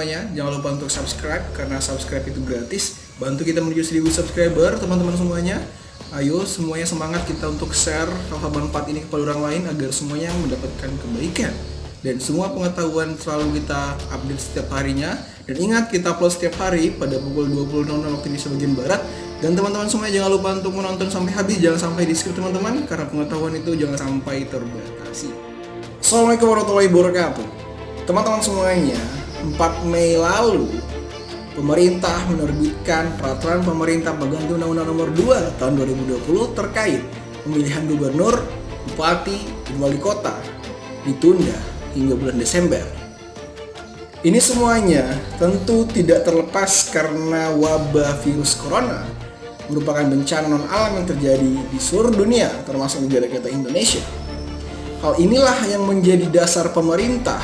semuanya, jangan lupa untuk subscribe karena subscribe itu gratis. Bantu kita menuju 1000 subscriber teman-teman semuanya. Ayo semuanya semangat kita untuk share hal-hal bermanfaat ini kepada orang lain agar semuanya mendapatkan kebaikan. Dan semua pengetahuan selalu kita update setiap harinya. Dan ingat, kita upload setiap hari pada pukul 20.00 waktu Indonesia bagian Barat. Dan teman-teman semuanya jangan lupa untuk menonton sampai habis, jangan sampai di skip teman-teman, karena pengetahuan itu jangan sampai terbatasi. Assalamualaikum warahmatullahi wabarakatuh. Teman-teman semuanya, 4 Mei lalu pemerintah menerbitkan peraturan pemerintah pengganti Undang-Undang Nomor 2 Tahun 2020 terkait pemilihan gubernur, bupati, dan wali kota ditunda hingga bulan Desember. Ini semuanya tentu tidak terlepas karena wabah virus corona merupakan bencana non alam yang terjadi di seluruh dunia, termasuk negara kita Indonesia. Hal inilah yang menjadi dasar pemerintah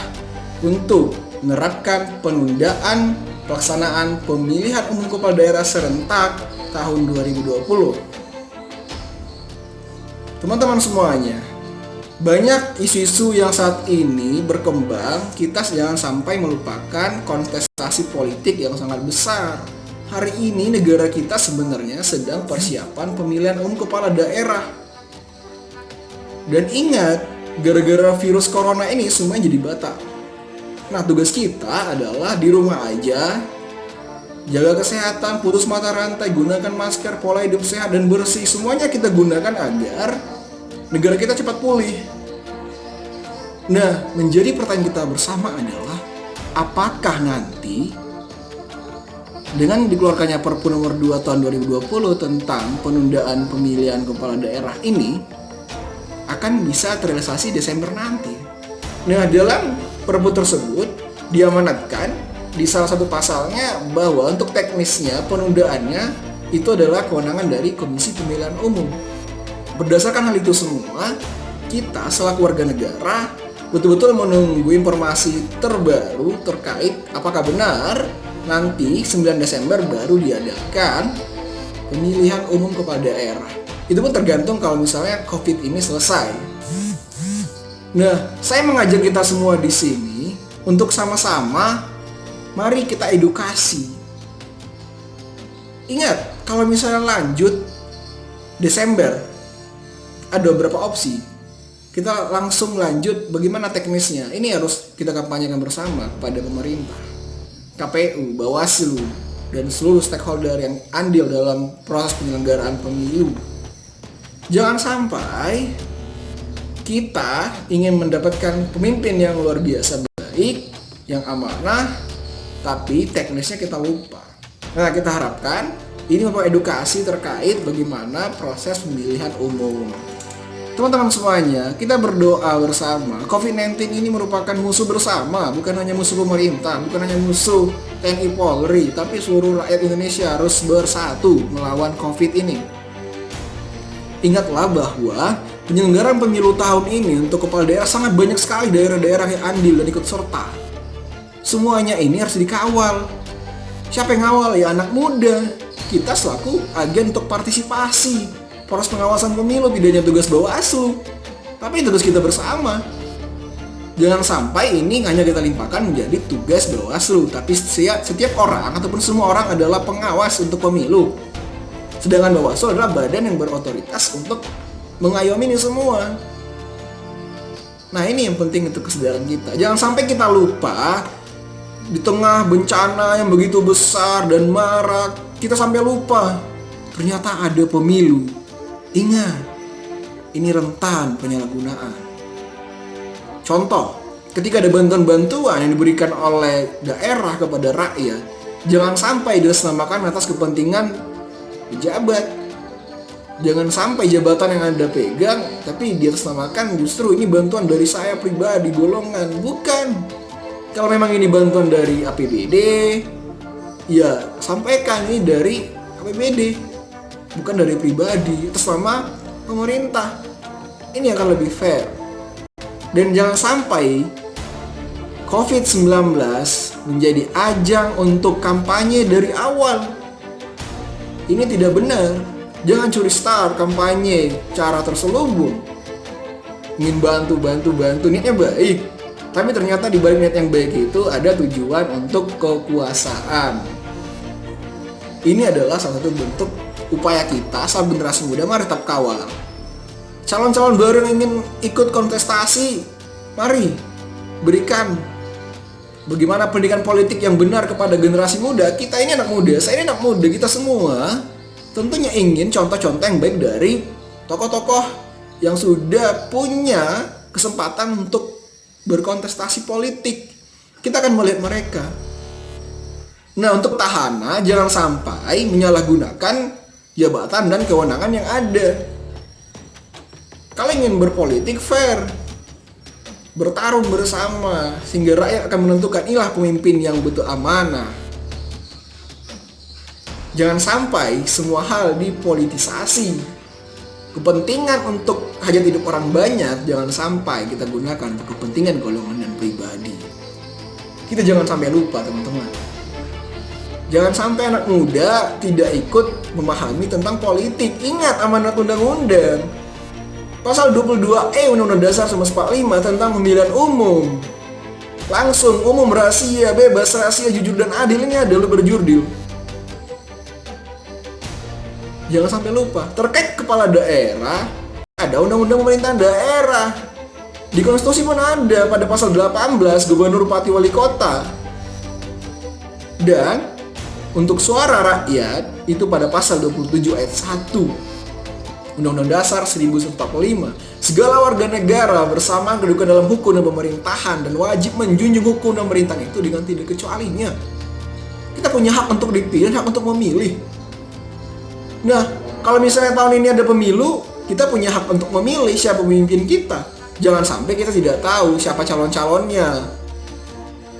untuk menerapkan penundaan pelaksanaan pemilihan umum kepala daerah serentak tahun 2020. Teman-teman semuanya, banyak isu-isu yang saat ini berkembang, kita jangan sampai melupakan kontestasi politik yang sangat besar. Hari ini negara kita sebenarnya sedang persiapan pemilihan umum kepala daerah. Dan ingat, gara-gara virus corona ini semuanya jadi batal. Nah, tugas kita adalah di rumah aja, jaga kesehatan, putus mata rantai, gunakan masker, pola hidup sehat dan bersih. Semuanya kita gunakan agar negara kita cepat pulih. Nah, menjadi pertanyaan kita bersama adalah, apakah nanti dengan dikeluarkannya Perpu nomor 2 tahun 2020 tentang penundaan pemilihan kepala daerah ini akan bisa terrealisasi Desember nanti? Nah, dalam Perpu tersebut diamanatkan di salah satu pasalnya bahwa untuk teknisnya penundaannya itu adalah kewenangan dari Komisi Pemilihan Umum. Berdasarkan hal itu semua, kita selaku warga negara betul-betul menunggu informasi terbaru terkait apakah benar nanti 9 Desember baru diadakan pemilihan umum kepala daerah. Itu pun tergantung kalau misalnya COVID ini selesai. Nah, saya mengajak kita semua di sini untuk sama-sama mari kita edukasi. Ingat, kalau misalnya lanjut Desember ada beberapa opsi. Kita langsung lanjut bagaimana teknisnya. Ini harus kita kampanyekan bersama kepada pemerintah, KPU, Bawaslu, dan seluruh stakeholder yang andil dalam proses penyelenggaraan pemilu. Jangan sampai kita ingin mendapatkan pemimpin yang luar biasa baik, yang amanah, tapi teknisnya kita lupa. Nah, kita harapkan ini merupakan edukasi terkait bagaimana proses pemilihan umum. Teman-teman semuanya, kita berdoa bersama. COVID-19 ini merupakan musuh bersama, bukan hanya musuh pemerintah, bukan hanya musuh TNI Polri, tapi seluruh rakyat Indonesia harus bersatu melawan COVID ini. Ingatlah bahwa penyelenggaraan pemilu tahun ini untuk kepala daerah sangat banyak sekali daerah-daerah yang andil dan ikut serta. Semuanya ini harus dikawal. Siapa yang ngawal? Ya anak muda. Kita selaku agen untuk partisipasi proses pengawasan pemilu, tidak hanya tugas Bawaslu, tapi tugas kita bersama. Jangan sampai ini hanya kita limpahkan menjadi tugas Bawaslu, tapi setiap orang ataupun semua orang adalah pengawas untuk pemilu. Sedangkan Bawaslu adalah badan yang berotoritas untuk mengayomi ini semua. Nah, ini yang penting untuk kesadaran kita. Jangan sampai kita lupa di tengah bencana yang begitu besar dan marak, kita sampai lupa ternyata ada pemilu. Ingat, ini rentan penyalahgunaan. Contoh, ketika ada bantuan-bantuan yang diberikan oleh daerah kepada rakyat, jangan sampai diatasnamakan atas kepentingan pejabat. Jangan sampai jabatan yang Anda pegang, tapi diatasnamakan justru ini bantuan dari saya pribadi, golongan. Bukan. Kalau memang ini bantuan dari APBD, ya sampaikan ini dari APBD, bukan dari pribadi, atas nama pemerintah. Ini akan lebih fair. Dan jangan sampai COVID-19 menjadi ajang untuk kampanye dari awal. Ini tidak benar. Jangan curi start kampanye cara terselubung. Ingin bantu, niatnya baik. Tapi ternyata di balik niat yang baik itu ada tujuan untuk kekuasaan. Ini adalah salah satu bentuk upaya kita saat generasi muda, mari tetap kawal. Calon-calon baru yang ingin ikut kontestasi, mari berikan bagaimana pendidikan politik yang benar kepada generasi muda. Kita ini anak muda, saya ini anak muda, kita semua tentunya ingin contoh-contoh yang baik dari tokoh-tokoh yang sudah punya kesempatan untuk berkontestasi politik. Kita akan melihat mereka. Nah, untuk petahana jangan sampai menyalahgunakan jabatan dan kewenangan yang ada. Kalian ingin berpolitik fair, bertarung bersama, sehingga rakyat akan menentukan inilah pemimpin yang betul amanah. Jangan sampai semua hal dipolitisasi. Kepentingan untuk hajat hidup orang banyak jangan sampai kita gunakan untuk kepentingan golongan dan pribadi. Kita jangan sampai lupa, teman-teman. Jangan sampai anak muda tidak ikut memahami tentang politik. Ingat amanat undang-undang. Pasal 22E Undang-Undang Dasar 1945 tentang pemilihan umum. Langsung umum, rahasia, bebas, rahasia, jujur dan adil. Ini adalah berjurdil. Jangan sampai lupa, terkait kepala daerah, ada undang-undang pemerintahan daerah. Di konstitusi pun ada pada pasal 18, gubernur, bupati, wali kota. Dan untuk suara rakyat itu pada pasal 27 ayat 1 Undang-Undang Dasar 1945. Segala warga negara bersamaan kedudukan dalam hukum dan pemerintahan dan wajib menjunjung hukum dan pemerintahan itu dengan tidak kecualinya. Kita punya hak untuk dipilih, hak untuk memilih. Nah, kalau misalnya tahun ini ada pemilu, kita punya hak untuk memilih siapa pemimpin kita. Jangan sampai kita tidak tahu siapa calon-calonnya.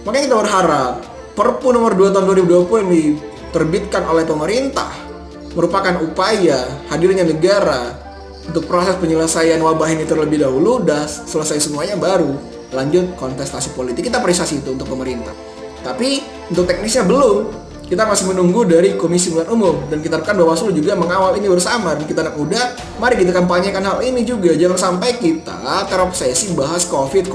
Makanya kita berharap Perpu nomor 2 tahun 2020 yang diterbitkan oleh pemerintah merupakan upaya hadirnya negara untuk proses penyelesaian wabah ini terlebih dahulu. Udah selesai semuanya baru lanjut kontestasi politik. Kita apresiasi itu untuk pemerintah. Tapi untuk teknisnya belum. Kita masih menunggu dari Komisi Pemilihan Umum dan kita harapkan Bawaslu juga mengawal ini bersama. Dan kita anak muda, mari kita kampanyekan hal ini juga. Jangan sampai kita terobsesi bahas COVID,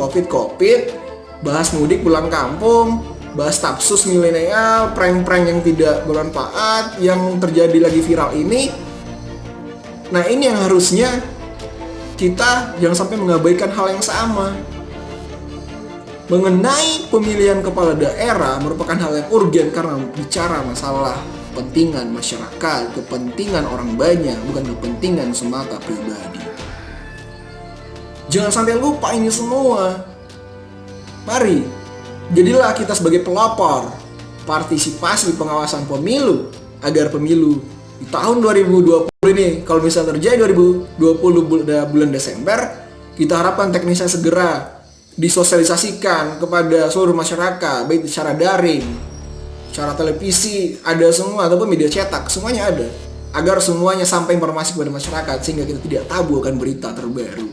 bahas mudik pulang kampung, bahas tapsus milenial, prank-prank yang tidak bermanfaat yang terjadi lagi viral ini. Nah, ini yang harusnya kita jangan sampai mengabaikan hal yang sama. Mengenai pemilihan kepala daerah merupakan hal yang urgen karena bicara masalah kepentingan masyarakat, kepentingan orang banyak, bukan kepentingan semata pribadi. Jangan sampai lupa ini semua. Mari, jadilah kita sebagai pelopor partisipasi pengawasan pemilu agar pemilu di tahun 2020 ini, kalau misalnya terjadi 2020 bulan Desember, kita harapkan teknisnya segera disosialisasikan kepada seluruh masyarakat, baik secara daring, secara televisi, ada semua, ataupun media cetak, semuanya ada, agar semuanya sampai informasi kepada masyarakat sehingga kita tidak tabu akan berita terbaru.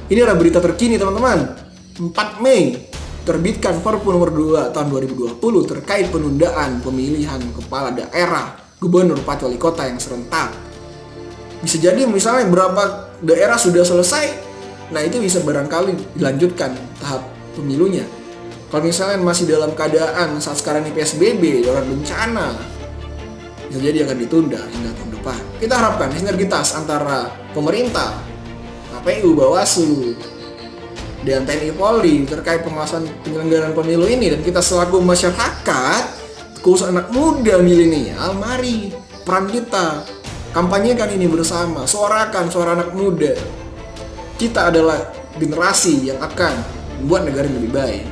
Ini adalah berita terkini, teman-teman. 4 Mei terbitkan Perpu nomor 2 tahun 2020 terkait penundaan pemilihan kepala daerah, gubernur, bupati, wali kota yang serentak. Bisa jadi misalnya berapa daerah sudah selesai. Nah, itu bisa barangkali dilanjutkan tahap pemilunya. Kalau misalnya masih dalam keadaan saat sekarang ini PSBB, darurat bencana, bisa jadi akan ditunda hingga tahun depan. Kita harapkan sinergitas antara pemerintah, KPU, Bawaslu, dan TNI Polri terkait pengawasan penyelenggaraan pemilu ini, dan kita selaku masyarakat, khusus anak muda milenial, mari peran kita kampanyekan ini bersama, suarakan suara anak muda. Kita adalah generasi yang akan membuat negara yang lebih baik.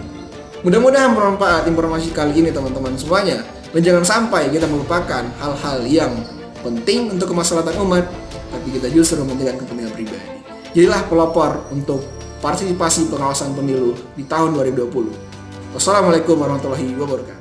Mudah-mudahan bermanfaat informasi kali ini, teman-teman semuanya. Dan jangan sampai kita melupakan hal-hal yang penting untuk kemaslahatan umat, tapi kita justru mementingkan kepentingan pribadi. Jadilah pelopor untuk partisipasi pengawasan pemilu di tahun 2020. Wassalamualaikum warahmatullahi wabarakatuh.